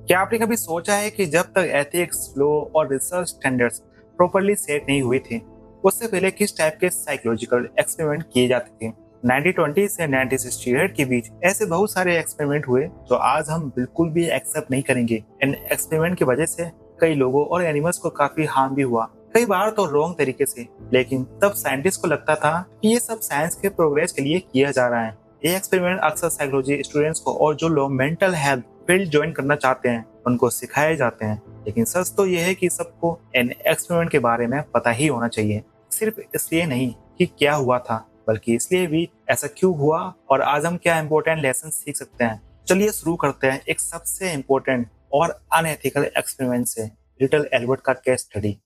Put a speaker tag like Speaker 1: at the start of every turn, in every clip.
Speaker 1: क्या आपने कभी सोचा है कि जब तक एथिक्स, लॉ और रिसर्च स्टैंडर्ड्स प्रॉपर्ली सेट नहीं हुए थे, उससे पहले किस टाइप के साइकोलॉजिकल एक्सपेरिमेंट किए जाते थे? 1920 से 1968 के बीच ऐसे बहुत सारे एक्सपेरिमेंट हुए जो आज हम बिल्कुल भी एक्सेप्ट नहीं करेंगे। इन एक्सपेरिमेंट की वजह से कई लोगों और एनिमल्स को काफी हार्म भी हुआ, कई बार तो रॉन्ग तरीके से। लेकिन तब साइंटिस्ट को लगता था कि ये सब साइंस के प्रोग्रेस के लिए किया जा रहा है। ये एक्सपेरिमेंट अक्सर साइकोलॉजी स्टूडेंट्स को और जो लोग मेंटल हेल्थ फील्ड ज्वाइन करना चाहते हैं उनको सिखाए जाते हैं। लेकिन सच तो यह है कि सबको इन एक्सपेरिमेंट के बारे में पता ही होना चाहिए, सिर्फ इसलिए नहीं कि क्या हुआ था, बल्कि इसलिए भी ऐसा क्यों हुआ और आज हम क्या इंपॉर्टेंट लेसन सीख सकते हैं। चलिए शुरू करते हैं एक सबसे इम्पोर्टेंट और अनएथिकल एक्सपेरिमेंट से, लिटिल एल्बर्ट का केस स्टडी।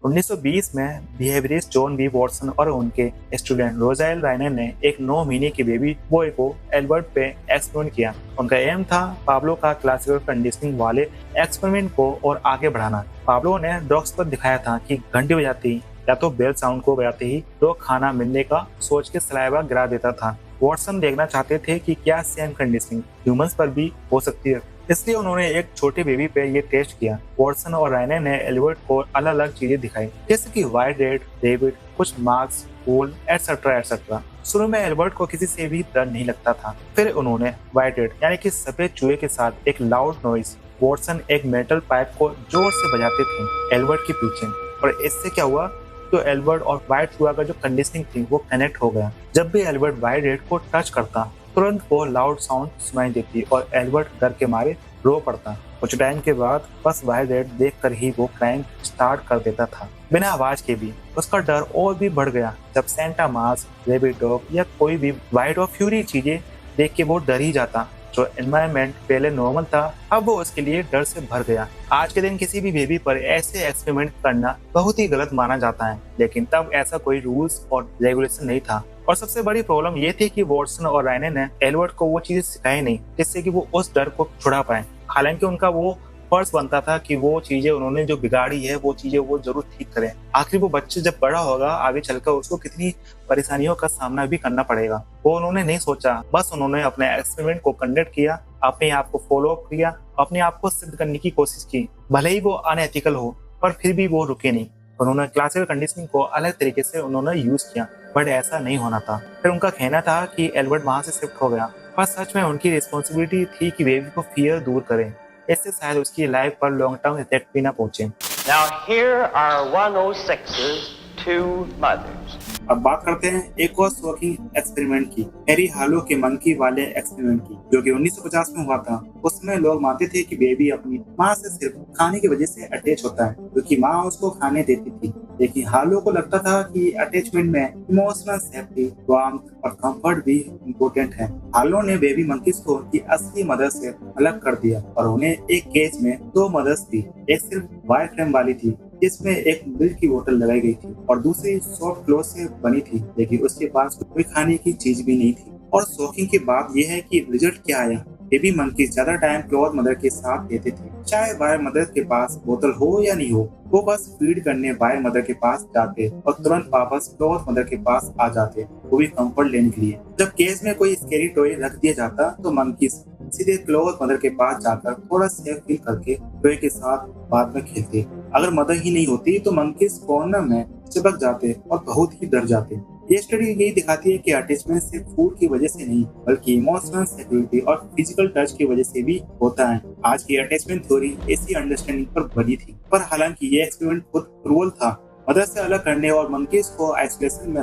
Speaker 1: 1920 में बिहेवियरिस्ट जॉन बी वॉटसन और उनके स्टूडेंट रोजाइल राइनर ने एक 9 महीने की बेबी बॉय को एल्बर्ट पे एक्सपेरिमेंट किया। उनका एम था पाब्लो का क्लासिकल कंडीशनिंग वाले एक्सपेरिमेंट को और आगे बढ़ाना। पाब्लो ने डॉग्स पर दिखाया था कि घंटी बजाते ही या तो बेल साउंड को बजाते ही डॉग खाना मिलने का सोच के सलाइवा गिरा देता था। वॉटसन देखना चाहते थे कि क्या सेम कंडीशनिंग ह्यूमंस पर भी हो सकती है, इसलिए उन्होंने एक छोटे बेबी पे ये टेस्ट किया। वॉटसन और राइनर ने एल्बर्ट को अलग अलग चीजें दिखाई, जैसे कि वाइट रेड, रेबिट, कुछ मार्क्स, फूल, एटसेट्रा एटसेट्रा। शुरू में एल्बर्ट को किसी से भी डर नहीं लगता था। फिर उन्होंने वाइट रेड यानी कि सफेद चूहे के साथ एक लाउड नॉइस, वॉटसन एक मेटल पाइप को जोर से बजाते थे एल्बर्ट के पीछे, और इससे क्या हुआ तो एल्बर्ट और व्हाइट चूहा का जो कंडीशनिंग थी वो कनेक्ट हो गया। जब भी एल्बर्ट वाइट रेड को टच करता तुरंत वो लाउड साउंड सुनाई देती और एल्बर्ट डर के मारे रो पड़ता। कुछ टाइम के बाद बस वाइट रेड देख कर ही वो क्राइम स्टार्ट कर देता था, बिना आवाज के भी। उसका डर और भी बढ़ गया जब सेंटा मार्स, रेबिट डॉग या कोई भी वाइट और फ्यूरी चीजें देख के वो डर ही जाता। जो एनवायरनमेंट पहले नॉर्मल था अब वो उसके लिए डर से भर गया। आज के दिन किसी भी बेबी पर ऐसे एक्सपेरिमेंट करना बहुत ही गलत माना जाता है, लेकिन तब ऐसा कोई रूल्स और रेगुलेशन नहीं था। और सबसे बड़ी प्रॉब्लम ये थी कि वॉटसन और राइनर ने एल्बर्ट को वो चीजें सिखाई नहीं जिससे कि वो उस डर को छुड़ा पाए। हालांकि उनका वो फर्ज बनता था कि वो चीजें उन्होंने जो बिगाड़ी है वो चीजें वो जरूर ठीक करें। आखिर वो बच्चे जब बड़ा होगा आगे चलकर उसको कितनी परेशानियों का सामना भी करना पड़ेगा, वो उन्होंने नहीं सोचा। बस उन्होंने अपने एक्सपेरिमेंट को कंडक्ट किया, अपने आप को फॉलो अप किया, अपने आप को सिद्ध करने की कोशिश की। भले ही वो अनएथिकल हो पर फिर भी वो रुके नहीं। उन्होंने क्लासिकल कंडीशनिंग को अलग तरीके से उन्होंने यूज किया, बट ऐसा नहीं होना था। फिर उनका कहना था कि एल्बर्ट वहां से शिफ्ट हो गया, पर सच में उनकी रिस्पॉन्सिबिलिटी थी कि बेबी को फियर दूर करें, इससे शायद उसकी लाइफ पर लॉन्ग टर्म इफेक्ट भी ना पहुंचे।
Speaker 2: Now here are 106's two mothers.
Speaker 1: अब बात करते हैं एक और शॉकिंग एक्सपेरिमेंट की, हैरी हालो के मंकी वाले एक्सपेरिमेंट की, जो कि 1950 में हुआ था। उसमें लोग मानते थे कि बेबी अपनी माँ से सिर्फ खाने की वजह से अटैच होता है, क्योंकि माँ उसको खाने देती थी। लेकिन हालो को लगता था कि अटैचमेंट में इमोशनल सेफ्टी, वार्मथ और कंफर्ट भी इम्पोर्टेंट है। हालो ने बेबी मंकीज को उनकी असली मदर से अलग कर दिया और उन्हें एक केज में 2 मदर्स थी। एक सिर्फ वाइट फ्रेम वाली थी जिसमें एक मिल्क की बोतल लगाई गई थी और दूसरी सॉफ्ट क्लॉथ से बनी थी, लेकिन उसके पास कोई खाने की चीज भी नहीं थी। और शॉकिंग की बात यह है कि रिजल्ट क्या आया। बेबी मंकीज ज्यादा टाइम क्लॉथ मदर के साथ रहते थे, चाहे बाय मदर के पास बोतल हो या नहीं हो। वो बस फीड करने बाय मदर के पास जाते और तुरंत वापस क्लॉथ मदर के पास आ जाते, वो भी कंफर्ट लेने के लिए। जब केज में कोई स्कैरी टॉय रख दिया जाता तो मंकीज सीधे क्लॉथ मदर के पास जाकर थोड़ा सेफ फील करके टॉय के साथ बाद में खेलते। अगर मदर ही नहीं होती तो मंकीज कॉर्नर में चिपक जाते और बहुत ही डर जाते। ये स्टडी यही दिखाती है कि अटैचमेंट सिर्फ फूड की वजह से नहीं बल्कि इमोशनल सिक्योरिटी और फिजिकल टच की वजह से भी होता है। आज की अटैचमेंट थ्योरी इसी अंडरस्टैंडिंग पर बनी थी, पर हालांकि ये एक्सपेरिमेंट बहुत क्रूअल था। मदर से अलग करने और मंकीज को आइसोलेशन में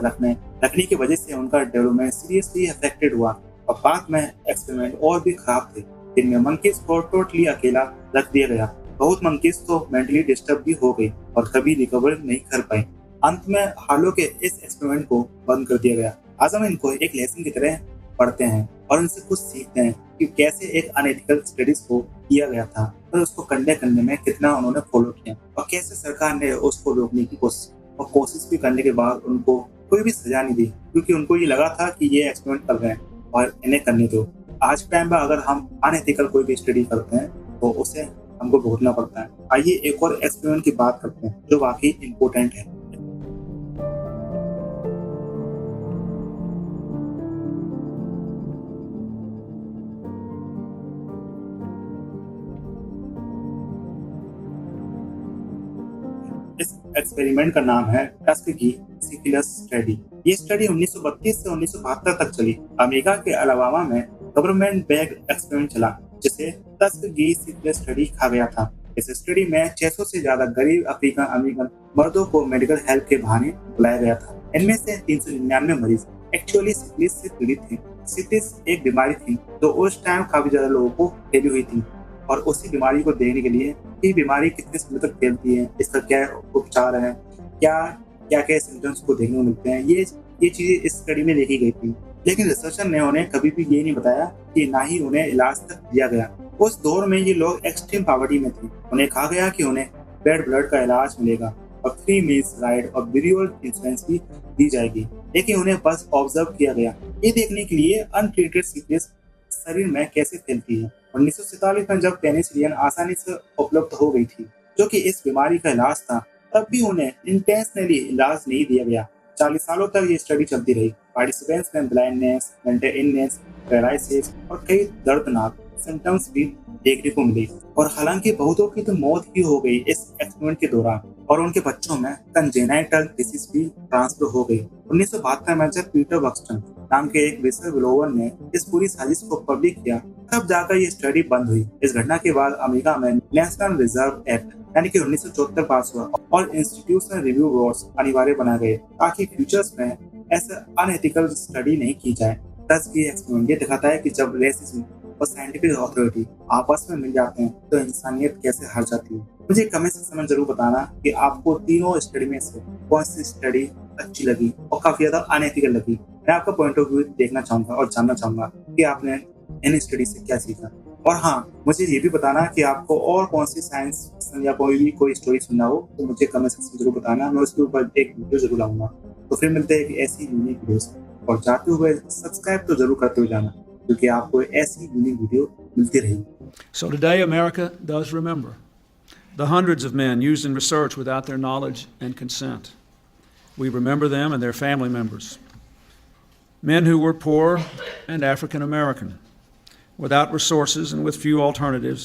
Speaker 1: रखने की वजह से उनका डेवलपमेंट सीरियसली अफेक्टेड हुआ। और बाद में एक्सपेरिमेंट और भी खराब थे, जिनमें मंकीज को टोटली अकेला रख दिया गया। बहुत मंकीज तो मेंटली डिस्टर्ब भी हो गई और कभी रिकवर नहीं कर पाई। अंत में हालो के इस एक्सपेरिमेंट को बंद कर दिया गया। आज हम इनको एक लेसन की तरह पढ़ते हैं और इनसे कुछ सीखते हैं कि कैसे एक अनएथिकल स्टडीज को किया गया था और उसको कंडक्ट करने में कितना उन्होंने फॉलो किया, और कैसे सरकार ने उसको रोकने की कोशिश भी करने के बाद उनको कोई भी सजा नहीं दी, क्योंकि उनको ये लगा था कि ये एक्सपेरिमेंट कर रहे हैं और इन्हें करने दो। आज के टाइम पर अगर हम अनएथिकल कोई भी स्टडी करते हैं तो उसे हमको भुगतना पड़ता है। आइए एक और एक्सपेरिमेंट की बात करते हैं जो वाकई इम्पोर्टेंट है। एक्सपेरिमेंट का नाम है टस्कगी सिफिलिस स्टडी। ये स्टडी 1932 से 1972 तक चली। अमेरिका के अलाबामा में गवर्नमेंट बैक एक्सपेरिमेंट चला जिसे टस्कगी सिफिलिस स्टडी कहा गया था। इस स्टडी में 600 से ज्यादा गरीब अफ्रीकन अमेरिकन मर्दों को मेडिकल हेल्प के बहाने बुलाया गया था। इनमें से 399 मरीज एक्चुअली सिफिलिस से पीड़ित थे। सिफिलिस एक बीमारी थी जो उस टाइम काफी ज्यादा लोगों को फैली हुई थी और उसी बीमारी को देखने के लिए ये बीमारी कितने समय तक फैलती है, इसका क्या उपचार है, क्या सिम्टम्स को देखने को मिलते हैं, ये चीजें इस स्टडी में देखी गई थी। लेकिन रिसर्चर ने उन्हें कभी भी ये नहीं बताया कि ना ही उन्हें इलाज तक दिया गया। उस दौर में ये लोग एक्सट्रीम पॉवर्टी में थे। उन्हें कहा गया कि उन्हें रेड ब्लड का इलाज मिलेगा और फ्री मील्स, राइड और बिरियल इंश्योरेंस भी दी जाएगी, लेकिन उन्हें बस ऑब्जर्व किया गया ये देखने के लिए अनट्रीटेड सिफिलिस शरीर में कैसे फैलती है। 1947 में जब पेनिसिलिन आसानी से उपलब्ध हो गई थी जो कि इस बीमारी का इलाज था, तब भी उन्हें इंटेंशनली इलाज नहीं दिया गया। 40 सालों तक ये स्टडी चलती रही। पार्टिसिपेंट्स में ब्लाइंडनेस, मेंटल इलनेस, पैरालिसिस और कई दर्दनाक सिम्टम्स भी देखने को मिले और हालांकि बहुतों की तो मौत ही हो गई इस एक्सपेरिमेंट के दौरान और उनके बच्चों में कंजेनाइटल डिसीज भी ट्रांसफर हो गई। 1972 में जब पीटर बक्सटन नाम के एक विसल ब्लोवर ने इस पूरी साजिश को पब्लिक किया, तब जाकर ये स्टडी बंद हुई। इस घटना के बाद अमेरिका में नेशनल रिजर्व एक्ट यानी कि 1974 पास हुआ और इंस्टीट्यूशनल रिव्यू बोर्ड्स अनिवार्य बनाए गए ताकि फ्यूचर्स में ऐसा अनएथिकल स्टडी नहीं की जाए। टस्कगी एक्सपेरिमेंट ये दिखाता है कि जब रेसिज्म और साइंटिफिक अथॉरिटी आपस में मिल जाते हैं तो इंसानियत कैसे हार जाती है। मुझे कमेंट सेक्शन में जरूर बताना कि आपको तीनों स्टडी में से कौन सी स्टडी अच्छी लगी और काफी ज्यादा अनएथिकल लगी। मैं आपका पॉइंट ऑफ व्यू देखना चाहूंगा और जानना चाहूंगा कि आपने इन स्टडी से क्या सीखा। और हाँ, मुझे ये भी बताना कि आपको और कौन सी साइंस या कोई स्टोरी सुनना हो तो मुझे कमेंट सेक्शन में जरूर बताना। मैं उसके ऊपर एक वीडियो जरूर लाऊंगा। तो फिर मिलते हैं ऐसी यूनिक वीडियोस और जाते हुए सब्सक्राइब तो जरूर करते हुए जाना क्योंकि आपको ऐसी यूनिक वीडियो मिलती रहेगी।
Speaker 3: So today America does remember the hundreds of men used in research without their knowledge and consent. We remember them and their family members. Men who were poor and African American. Without resources and with few alternatives,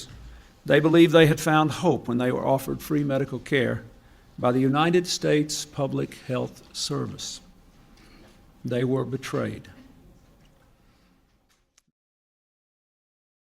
Speaker 3: they believed they had found hope when they were offered free medical care by the United States Public Health Service. They were betrayed.